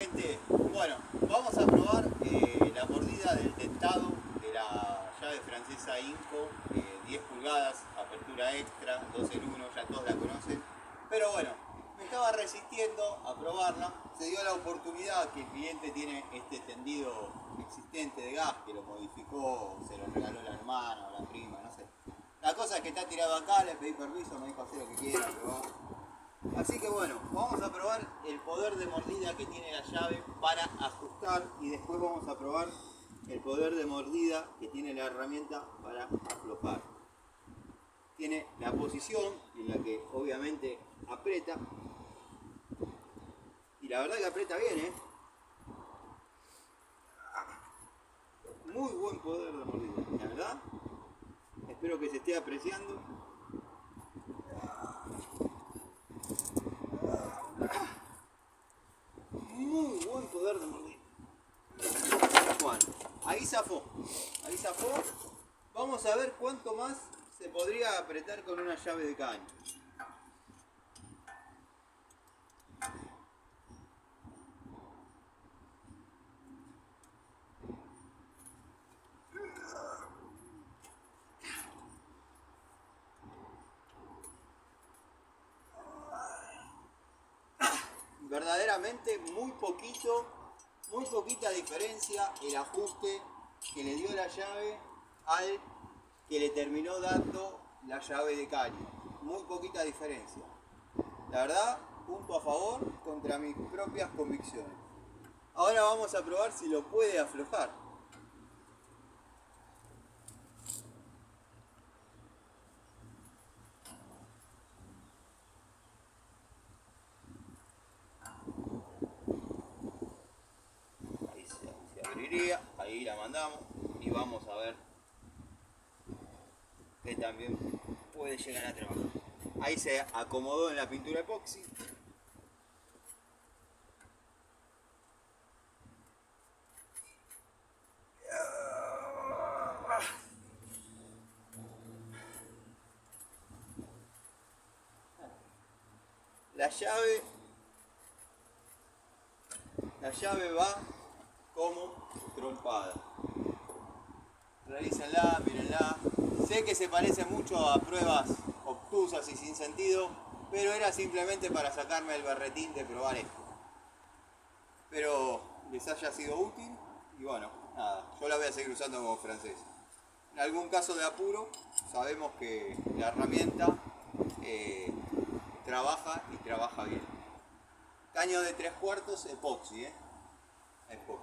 gente, bueno, vamos a probar la mordida del dentado de la llave francesa Inco, 10 pulgadas, apertura extra, 2 en 1, ya todos la conocen. Pero bueno, me estaba resistiendo a probarla. Se dio la oportunidad que el cliente tiene este tendido existente de gas, que lo modificó, se lo regaló la hermana o la prima, no sé. La cosa es que está tirado acá, le pedí permiso, me dijo hacer lo que quiera, probar. Así que bueno, vamos a probar el poder de mordida que tiene la llave para ajustar y después vamos a probar el poder de mordida que tiene la herramienta para aflojar. Tiene la posición en la que obviamente aprieta y la verdad que aprieta bien, ¿eh? Muy buen poder de mordida, la verdad. Espero que se esté apreciando. Muy buen poder de mordida. Bueno, ahí zafó. Ahí zafó. Vamos a ver cuánto más se podría apretar con una llave de caño. Verdaderamente muy poquita diferencia el ajuste que le dio la llave al que le terminó dando la llave de caño. Muy poquita diferencia. La verdad, punto a favor contra mis propias convicciones. Ahora vamos a probar si lo puede aflojar. Ahí se abriría, ahí la mandamos y vamos a ver que también puede llegar a trabajar. Ahí se acomodó en la pintura epoxi. La llave va como trompada. Revísenla, mírenla. Sé que se parece mucho a pruebas obtusas y sin sentido, pero era simplemente para sacarme el berretín de probar esto. Espero les haya sido útil y bueno, nada, yo la voy a seguir usando como francesa. En algún caso de apuro, sabemos que la herramienta trabaja y trabaja bien. Caño de 3/4 epoxi, epoxi.